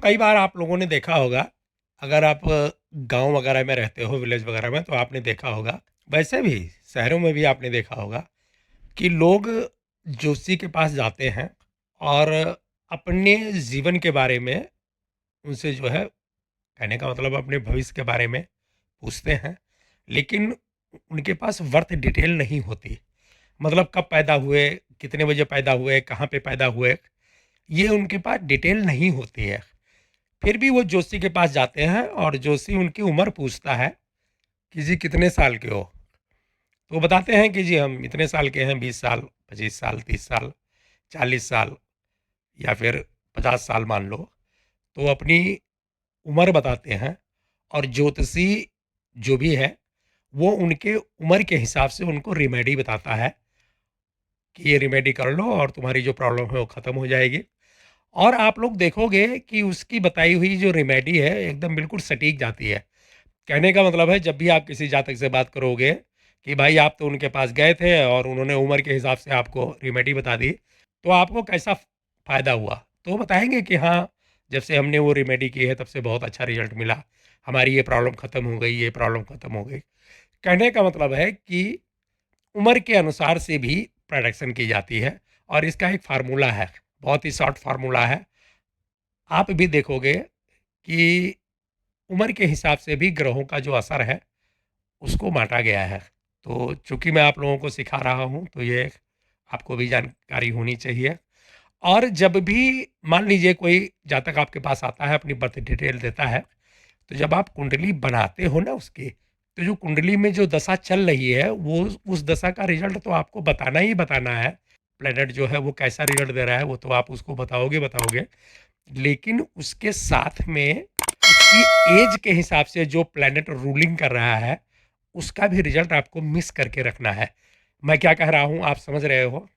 कई बार आप लोगों ने देखा होगा, अगर आप गाँव वगैरह में रहते हो, विलेज वगैरह में, तो आपने देखा होगा, वैसे भी शहरों में भी आपने देखा होगा कि लोग ज्योतिषी के पास जाते हैं और अपने जीवन के बारे में उनसे जो है, कहने का मतलब अपने भविष्य के बारे में पूछते हैं, लेकिन उनके पास वर्थ डिटेल नहीं होती। मतलब कब पैदा हुए, कितने बजे पैदा हुए, कहाँ पे पैदा हुए, ये उनके पास डिटेल नहीं होती है। फिर भी वो जोशी के पास जाते हैं और जोशी उनकी उम्र पूछता है कि जी कितने साल के हो। तो वो बताते हैं कि जी हम इतने साल के हैं, 20 साल, 25 साल, 30 साल, 40 साल या फिर 50 साल मान लो। तो अपनी उम्र बताते हैं और ज्योतिषी जो भी है वो उनके उम्र के हिसाब से उनको रिमेडी बताता है कि ये रिमेडी कर लो और तुम्हारी जो प्रॉब्लम है वो ख़त्म हो जाएगी। और आप लोग देखोगे कि उसकी बताई हुई जो रिमेडी है एकदम बिल्कुल सटीक जाती है। कहने का मतलब है, जब भी आप किसी जातक से बात करोगे कि भाई आप तो उनके पास गए थे और उन्होंने उम्र के हिसाब से आपको रेमेडी बता दी, तो आपको कैसा फ़ायदा हुआ? तो वो बताएँगे कि हाँ, जब से हमने वो रेमेडी की है तब से बहुत अच्छा रिज़ल्ट मिला। हमारी ये प्रॉब्लम ख़त्म हो गई, ये प्रॉब्लम ख़त्म हो गई। कहने का मतलब है कि उम्र के अनुसार से भी प्रोडक्शन की जाती है और इसका एक फ़ॉर्मूला है, बहुत ही शॉर्ट फ़ॉर्मूला है। आप भी देखोगे कि उम्र के हिसाब से भी ग्रहों का जो असर है उसको बाँटा गया है। तो चूँकि मैं आप लोगों को सिखा रहा हूँ, तो ये आपको भी जानकारी होनी चाहिए। और जब भी मान लीजिए कोई जातक आपके पास आता है, अपनी बर्थ डिटेल देता है, तो जब आप कुंडली बनाते हो ना उसकी, तो जो कुंडली में जो दशा चल रही है, वो उस दशा का रिज़ल्ट तो आपको बताना ही बताना है। प्लैनेट जो है वो कैसा रिज़ल्ट दे रहा है, वो तो आप उसको बताओगे बताओगे। लेकिन उसके साथ में उसकी ऐज के हिसाब से जो प्लैनेट रूलिंग कर रहा है, उसका भी रिज़ल्ट आपको मिस करके रखना है। मैं क्या कह रहा हूँ आप समझ रहे हो?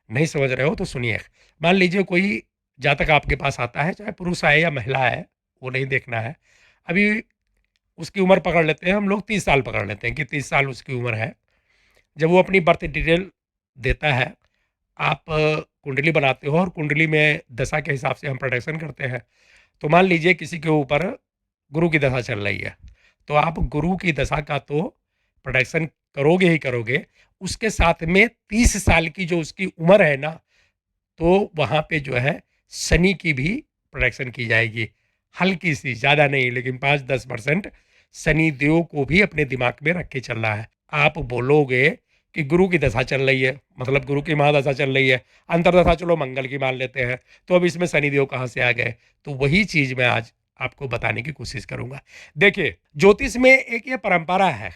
नहीं समझ रहे हो तो सुनिए। मान लीजिए कोई जातक आपके पास आता है, चाहे पुरुष आए या महिला आए, वो नहीं देखना है। अभी उसकी उम्र पकड़ लेते हैं हम लोग, 30 साल पकड़ लेते हैं कि 30 साल उसकी उम्र है। जब वो अपनी बर्थ डिटेल देता है, आप कुंडली बनाते हो और कुंडली में दशा के हिसाब से हम प्रोडक्शन करते हैं। तो मान लीजिए किसी के ऊपर गुरु की दशा चल रही है, तो आप गुरु की दशा का तो प्रोडक्शन करोगे ही करोगे, उसके साथ में 30 साल की जो उसकी उम्र है ना, तो वहाँ पे जो है शनि की भी प्रोडक्शन की जाएगी। हल्की सी, ज़्यादा नहीं, लेकिन 5-10% शनि देव को भी अपने दिमाग में रख के चलना है। आप बोलोगे कि गुरु की दशा चल रही है, मतलब गुरु की महादशा चल रही है, अंतर्दशा चलो मंगल की मान लेते हैं, तो अब इसमें शनि देव कहाँ से आ गए? तो वही चीज़ मैं आज आपको बताने की कोशिश करूँगा। देखिए, ज्योतिष में एक ये परंपरा है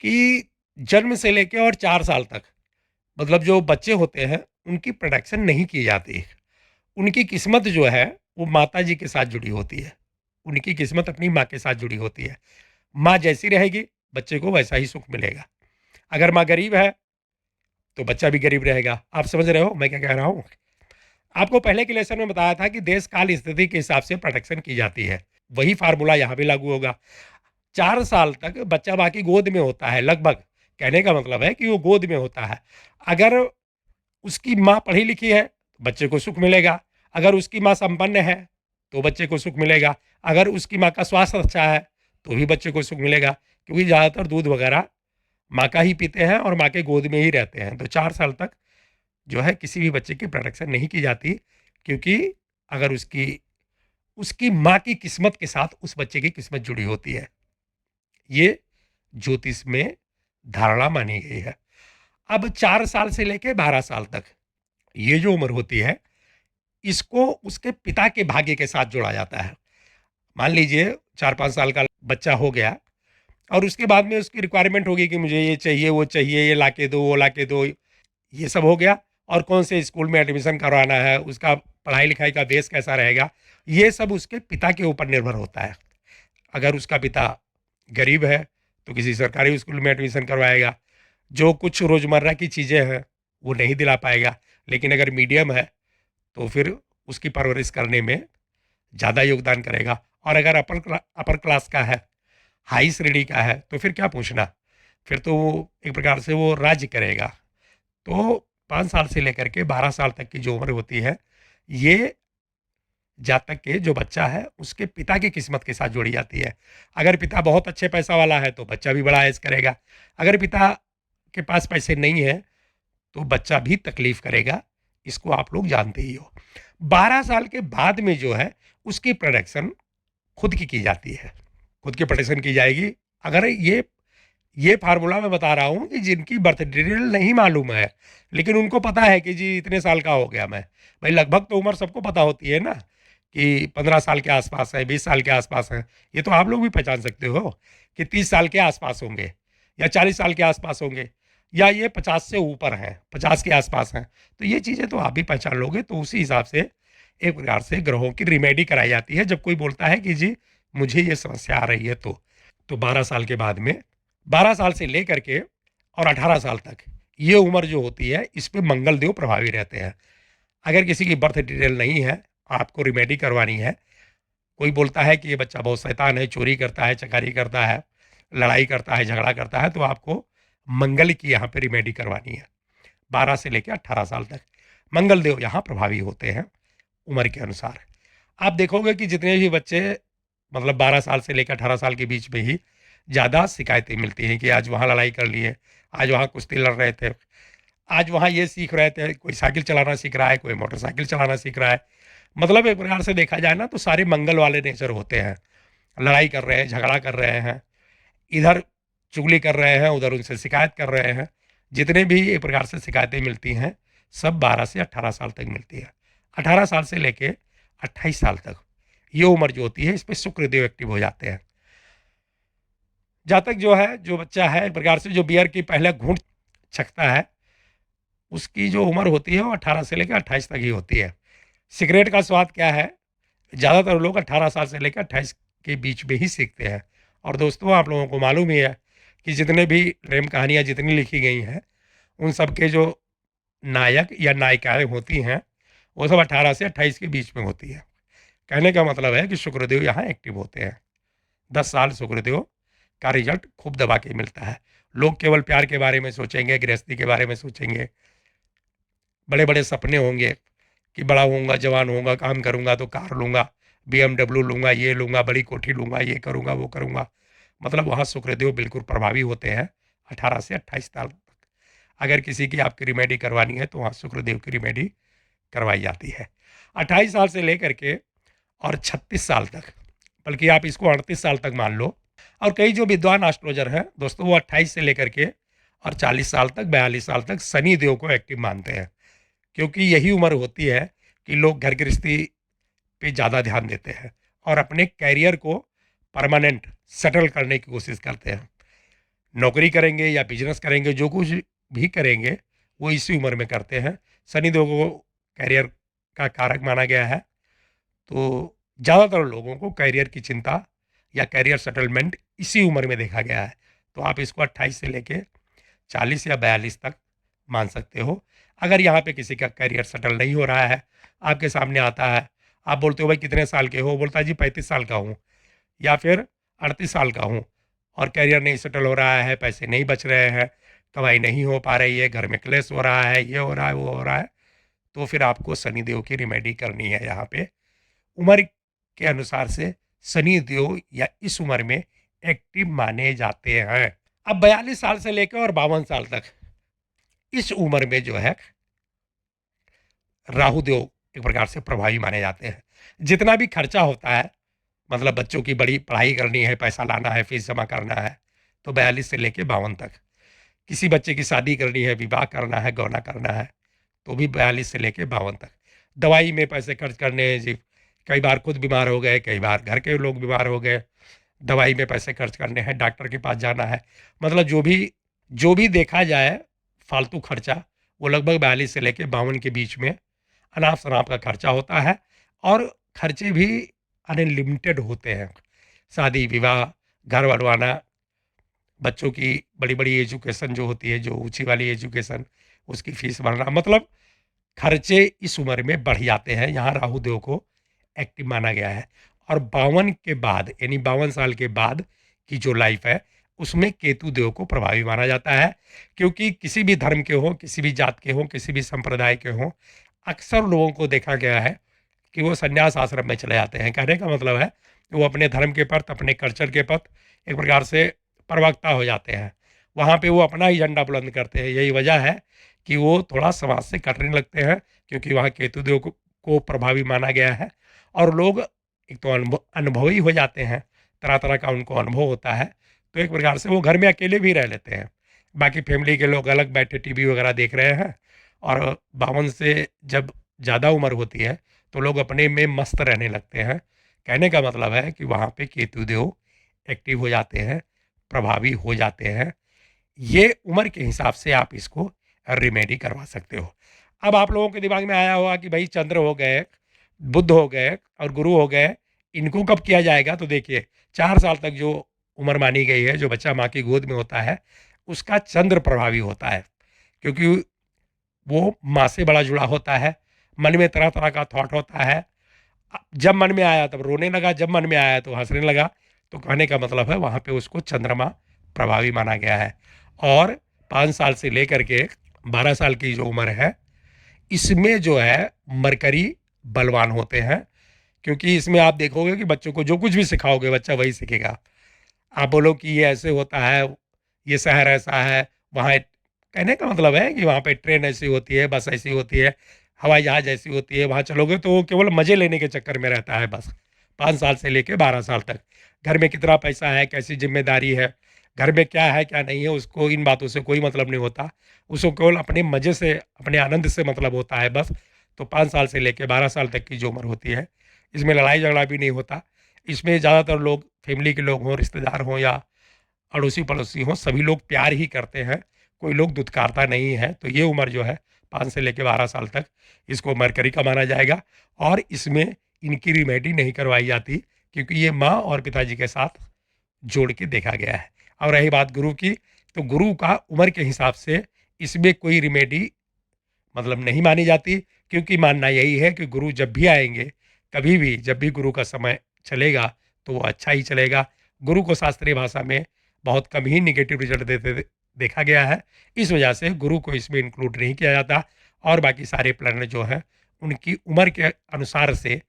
कि जन्म से लेके और 4 साल तक, मतलब जो बच्चे होते हैं, उनकी प्रोडक्शन नहीं की जाती। उनकी किस्मत जो है, वो माताजी के साथ जुड़ी होती है। उनकी किस्मत अपनी माँ के साथ जुड़ी होती है। माँ जैसी रहेगी, बच्चे को वैसा ही सुख मिलेगा। अगर माँ गरीब है, तो बच्चा भी गरीब रहेगा। आप समझ रहे हो मैं क्या कह रहा हूँ? आपको पहले के लेसन में बताया था कि देश काल स्थिति के हिसाब से प्रोडक्शन की जाती है। वही फ़ॉर्मूला यहाँ भी लागू होगा। 4 साल तक बच्चा माँ की गोद में होता है लगभग। कहने का मतलब है कि वो गोद में होता है। अगर उसकी माँ पढ़ी-लिखी है, बच्चे को सुख मिलेगा। अगर उसकी माँ संपन्न है, तो बच्चे को सुख मिलेगा। अगर उसकी माँ का स्वास्थ्य अच्छा है, तो भी बच्चे को सुख मिलेगा। क्योंकि ज़्यादातर दूध वगैरह माँ का ही पीते हैं और माँ के गोद में ही रहते हैं। तो 4 साल तक जो है किसी भी बच्चे की प्रोडक्शन नहीं की जाती, क्योंकि अगर उसकी उसकी माँ की किस्मत के साथ उस बच्चे की किस्मत जुड़ी होती है। ये ज्योतिष में धारणा मानी गई है। अब 4 साल से लेके 12 साल तक ये जो उम्र होती है, इसको उसके पिता के भाग्य के साथ जोड़ा जाता है। मान लीजिए 4-5 साल का बच्चा हो गया और उसके बाद में उसकी रिक्वायरमेंट होगी कि मुझे ये चाहिए, वो चाहिए, ये लाके दो, वो लाके दो, ये सब हो गया। और कौन से स्कूल में एडमिशन करवाना है, उसका पढ़ाई-लिखाई का बेस कैसा रहेगा, ये सब उसके पिता के ऊपर निर्भर होता है। अगर उसका पिता गरीब है, तो किसी सरकारी स्कूल में एडमिशन करवाएगा। जो कुछ रोज़मर्रा की चीज़ें हैं, वो नहीं दिला पाएगा। लेकिन अगर मीडियम है, तो फिर उसकी परवरिश करने में ज़्यादा योगदान करेगा। और अगर अपर क्लास का है, हाई श्रेणी का है, तो फिर क्या पूछना? फिर तो वो एक प्रकार से वो राज्य करेगा। तो 5 साल से लेकर के 12 साल तक की जो उम्र होती है, ये जातक के जो बच्चा है उसके पिता की किस्मत के साथ जोड़ी जाती है। अगर पिता बहुत अच्छे पैसा वाला है तो बच्चा भी बड़ा ऐश करेगा, अगर पिता के पास पैसे नहीं है तो बच्चा भी तकलीफ करेगा, इसको आप लोग जानते ही हो। 12 साल के बाद में जो है उसकी प्रोडक्शन खुद की जाती है, खुद की प्रोडक्शन की जाएगी। अगर ये फार्मूला मैं बता रहा हूँ कि जिनकी बर्थ डिटेल नहीं मालूम है लेकिन उनको पता है कि जी इतने साल का हो गया मैं, भाई लगभग तो उम्र सबको पता होती है ना कि 15 साल के आसपास है, 20 साल के आसपास है। ये तो आप लोग भी पहचान सकते हो कि 30 साल के आसपास होंगे या 40 साल के आसपास होंगे या ये 50 से ऊपर हैं, 50 के आसपास हैं। तो ये चीज़ें तो आप भी पहचान लोगे। तो उसी हिसाब से एक प्रकार से ग्रहों की रिमेडी कराई जाती है जब कोई बोलता है कि जी मुझे ये समस्या आ रही है। तो 12 साल के बाद में 12 साल से लेकर के और 18 साल तक ये उम्र जो होती है इस पे मंगल देव प्रभावी रहते हैं। अगर किसी की बर्थ डिटेल नहीं है, आपको रिमेडी करवानी है, कोई बोलता है कि ये बच्चा बहुत शैतान है, चोरी करता है, चकारी करता है, लड़ाई करता है, झगड़ा करता है, तो आपको मंगल की यहाँ पे रिमेडी करवानी है। 12 से लेकर 18 साल तक मंगल देव यहाँ प्रभावी होते हैं उम्र के अनुसार। आप देखोगे कि जितने भी बच्चे मतलब 12 साल से लेकर 18 साल के बीच में ही ज़्यादा शिकायतें मिलती हैं कि आज वहाँ लड़ाई कर लिए, आज वहाँ कुश्ती लड़ रहे थे, आज वहाँ ये सीख रहे थे, कोई साइकिल चलाना सीख रहा है, कोई मोटरसाइकिल चलाना सीख रहा है। मतलब एक प्रकार से देखा जाए ना तो सारे मंगल वाले नेचर होते हैं। लड़ाई कर रहे हैं, झगड़ा कर रहे हैं, इधर चुगली कर रहे हैं, उधर उनसे शिकायत कर रहे हैं। जितने भी एक प्रकार से शिकायतें मिलती हैं सब 12 से 18 साल तक मिलती है। 18 साल से लेके 28 साल तक ये उम्र जो होती है इस पर शुक्रदेव एक्टिव हो जाते हैं। जातक जो है, जो बच्चा है एक प्रकार से जो बियर की पहले घूंट छकता है उसकी जो उम्र होती है वो 18 से लेकर 28 तक ही होती है। सिगरेट का स्वाद क्या है, ज़्यादातर लोग 18 साल से लेकर 28 के बीच में ही सीखते हैं। और दोस्तों आप लोगों को मालूम ही है कि जितने भी प्रेम कहानियाँ जितनी लिखी गई हैं उन सब के जो नायक या नायिकाएं होती हैं वो सब 18 से 28 के बीच में होती है। कहने का मतलब है कि शुक्रदेव यहाँ एक्टिव होते हैं। 10 साल शुक्रदेव का रिजल्ट खूब दबा के मिलता है। लोग केवल प्यार के बारे में सोचेंगे, गृहस्थी के बारे में सोचेंगे, बड़े बड़े सपने होंगे कि बड़ा होऊंगा, जवान होऊंगा, काम करूंगा तो कार लूंगा, BMW लूंगा, ये लूंगा, बड़ी कोठी लूंगा, ये करूंगा, वो करूंगा। मतलब वहाँ शुक्रदेव बिल्कुल प्रभावी होते हैं 18 से 28 साल तक। अगर किसी की आपकी रिमेडी करवानी है तो वहाँ शुक्रदेव की रिमेडी करवाई जाती है। 28 साल से लेकर के और 36 साल तक, बल्कि आप इसको 38 साल तक मान लो। और कई जो विद्वान एस्ट्रोलॉजर हैं दोस्तों वो 28 से लेकर के और 40 साल तक, 42 साल तक शनि देव को एक्टिव मानते हैं, क्योंकि यही उम्र होती है कि लोग घर गृहस्थी पे ज़्यादा ध्यान देते हैं और अपने कैरियर को परमानेंट सेटल करने की कोशिश करते हैं। नौकरी करेंगे या बिजनेस करेंगे, जो कुछ भी करेंगे वो इसी उम्र में करते हैं। शनिदेव को कैरियर का कारक माना गया है, तो ज़्यादातर लोगों को कैरियर की चिंता या कैरियर सेटलमेंट इसी उम्र में देखा गया है। तो आप इसको 28 से लेके 40 या 42 तक मान सकते हो। अगर यहाँ पे किसी का करियर सेटल नहीं हो रहा है, आपके सामने आता है, आप बोलते हो भाई कितने साल के हो, बोलता है जी 35 साल का हूँ या फिर 38 साल का हूँ और करियर नहीं सेटल हो रहा है, पैसे नहीं बच रहे हैं, कमाई नहीं हो पा रही है, घर में क्लेश हो रहा है, ये हो रहा है, वो हो रहा है, तो फिर आपको शनिदेव की रिमेडी करनी है। यहाँ पे उम्र के अनुसार से शनिदेव या इस उम्र में एक्टिव माने जाते हैं। अब 42 साल से लेकर और 52 साल तक इस उम्र में जो है राहु देव एक प्रकार से प्रभावी माने जाते हैं। जितना भी खर्चा होता है, मतलब बच्चों की बड़ी पढ़ाई करनी है, पैसा लाना है, फीस जमा करना है, तो 42 से लेके 52 तक। किसी बच्चे की शादी करनी है, विवाह करना है, गौना करना है, तो भी 42 से लेके 52 तक। दवाई में पैसे खर्च करने हैं जी, कई बार खुद बीमार हो गए, कई बार घर के लोग बीमार हो गए, दवाई में पैसे खर्च करने हैं, डॉक्टर के पास जाना है, मतलब जो भी देखा जाए फालतू खर्चा वो लगभग 42 से लेके 52 के बीच में अनाप शनाप का खर्चा होता है। और खर्चे भी अनलिमिटेड होते हैं। शादी विवाह, घर बनवाना, बच्चों की बड़ी बड़ी एजुकेशन जो होती है, जो ऊंची वाली एजुकेशन, उसकी फीस भरना, मतलब खर्चे इस उम्र में बढ़ जाते हैं। यहाँ राहु देव को एक्टिव माना गया है। और 52 के बाद यानी 52 साल के बाद की जो लाइफ है उसमें केतु देव को प्रभावी माना जाता है, क्योंकि किसी भी धर्म के हों, किसी भी जात के हों, किसी भी संप्रदाय के हों, अक्सर लोगों को देखा गया है कि वो संन्यास आश्रम में चले जाते हैं। कहने का मतलब है कि वो अपने धर्म के प्रति, अपने कल्चर के प्रति एक प्रकार से प्रवक्ता हो जाते हैं। वहाँ पे वो अपना ही झंडा बुलंद करते हैं। यही वजह है कि वो थोड़ा समाज से कटने लगते हैं, क्योंकि वहाँ केतुदेव को प्रभावी माना गया है। और लोग एक तो अनुभवी हो जाते हैं, तरह तरह का उनको अनुभव होता है, तो एक प्रकार से वो घर में अकेले भी रह लेते हैं। बाकी फैमिली के लोग अलग बैठे टीवी वगैरह देख रहे हैं, और 52 से जब ज़्यादा उम्र होती है तो लोग अपने में मस्त रहने लगते हैं। कहने का मतलब है कि वहाँ पे केतुदेव एक्टिव हो जाते हैं, प्रभावी हो जाते हैं। ये उम्र के हिसाब से आप इसको रिमेडी करवा सकते हो। अब आप लोगों के दिमाग में आया होगा कि भाई चंद्र हो गए, बुध हो गए और गुरु हो गए, इनको कब किया जाएगा? तो देखिए, 4 साल तक जो उम्र मानी गई है, जो बच्चा माँ की गोद में होता है, उसका चंद्र प्रभावी होता है, क्योंकि वो माँ से बड़ा जुड़ा होता है। मन में तरह तरह का थॉट होता है। जब मन में आया तब रोने लगा, जब मन में आया तो हंसने लगा। तो कहने का मतलब है वहाँ पे उसको चंद्रमा प्रभावी माना गया है। और 5 साल से लेकर के 12 साल की जो उम्र है, इसमें जो है मरकरी बलवान होते हैं, क्योंकि इसमें आप देखोगे कि बच्चों को जो कुछ भी सिखाओगे बच्चा वही सीखेगा। आप बोलो कि ये ऐसे होता है, ये शहर ऐसा है, वहाँ कहने का मतलब है कि वहाँ पे ट्रेन ऐसी होती है, बस ऐसी होती है, हवाई जहाज़ ऐसी होती है, वहाँ चलोगे तो वो केवल मज़े लेने के चक्कर में रहता है बस। 5 साल से लेके 12 साल तक। घर में कितना पैसा है, कैसी ज़िम्मेदारी है, घर में क्या है, क्या नहीं है, उसको इन बातों से कोई मतलब नहीं होता। उसको केवल अपने मज़े से, अपने आनंद से मतलब होता है बस। तो 5 साल से लेके 12 साल तक की जो उम्र होती है, इसमें लड़ाई झगड़ा भी नहीं होता। इसमें ज़्यादातर लोग, फैमिली के लोग हों, रिश्तेदार हों या अड़ोसी-पड़ोसी हों, सभी लोग प्यार ही करते हैं, कोई लोग दुत्कारता नहीं है। तो ये उम्र जो है 5 से लेके 12 साल तक, इसको मरकरी का माना जाएगा। और इसमें इनकी रिमेडी नहीं करवाई जाती, क्योंकि ये माँ और पिताजी के साथ जोड़ के देखा गया है। और रही बात गुरु की, तो गुरु का उम्र के हिसाब से इसमें कोई रिमेडी मतलब नहीं मानी जाती, क्योंकि मानना यही है कि गुरु जब भी आएँगे, कभी भी जब भी गुरु का समय चलेगा, तो वो अच्छा ही चलेगा। गुरु को शास्त्रीय भाषा में बहुत कम ही नेगेटिव रिज़ल्ट देखा गया है। इस वजह से गुरु को इसमें इंक्लूड नहीं किया जाता, और बाकी सारे प्लैनेट जो हैं, उनकी उम्र के अनुसार से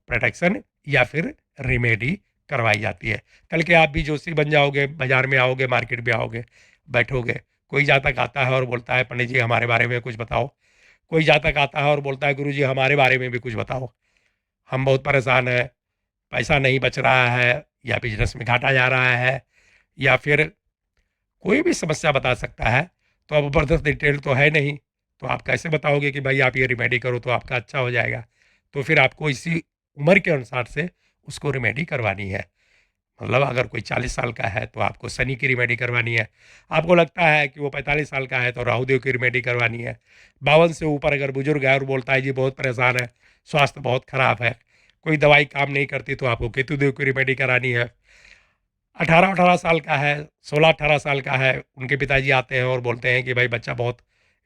प्रोटेक्शन या फिर रेमेडी करवाई जाती है। कल के आप भी जोशी बन जाओगे, बाज़ार में आओगे, मार्केट में आओगे, बैठोगे, कोई जातक आता है और बोलता है पंडित जी हमारे बारे में कुछ बताओ। कोई जातक आता है और बोलता है गुरु जी हमारे बारे में भी कुछ बताओ, हम बहुत परेशान हैं, पैसा नहीं बच रहा है, या बिजनेस में घाटा जा रहा है, या फिर कोई भी समस्या बता सकता है। तो अब ज़बरदस्त डिटेल तो है नहीं, तो आप कैसे बताओगे कि भाई आप ये रिमेडी करो तो आपका अच्छा हो जाएगा? तो फिर आपको इसी उम्र के अनुसार से उसको रिमेडी करवानी है। मतलब अगर कोई 40 साल का है तो आपको शनि की रिमेडी करवानी है। आपको लगता है कि वो 45 साल का है तो राहुदेव की रिमेडी करवानी है। 52 से ऊपर अगर बुजुर्ग है और बोलता है जी बहुत परेशान है, स्वास्थ्य बहुत खराब है, कोई दवाई काम नहीं करती, तो आपको केतुदेव की रिमेडी करानी है। 18-18 साल का है, 16-18 साल का है, उनके पिताजी आते हैं और बोलते हैं कि भाई बच्चा बहुत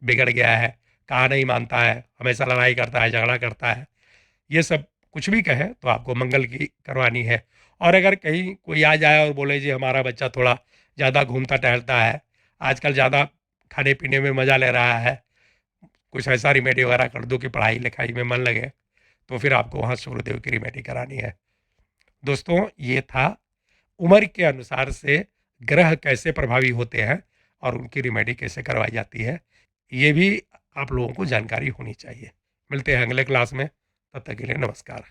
बिगड़ गया है, कहा नहीं मानता है, हमेशा लड़ाई करता है, झगड़ा करता है। ये सब कुछ भी कहे तो आपको मंगल की करवानी है। और अगर कहीं कोई आ जाए और बोले जी हमारा बच्चा थोड़ा ज़्यादा घूमता टहलता है, आजकल ज़्यादा खाने पीने में मज़ा ले रहा है, कुछ ऐसा रिमेडी वगैरह कर दो कि पढ़ाई लिखाई में मन लगे, तो फिर आपको वहाँ सूर्यदेव की रिमेडी करानी है। दोस्तों, ये था उम्र के अनुसार से ग्रह कैसे प्रभावी होते हैं और उनकी रिमेडी कैसे करवाई जाती है, ये भी आप लोगों को जानकारी होनी चाहिए। मिलते हैं अगले क्लास में, तब तक के लिए नमस्कार।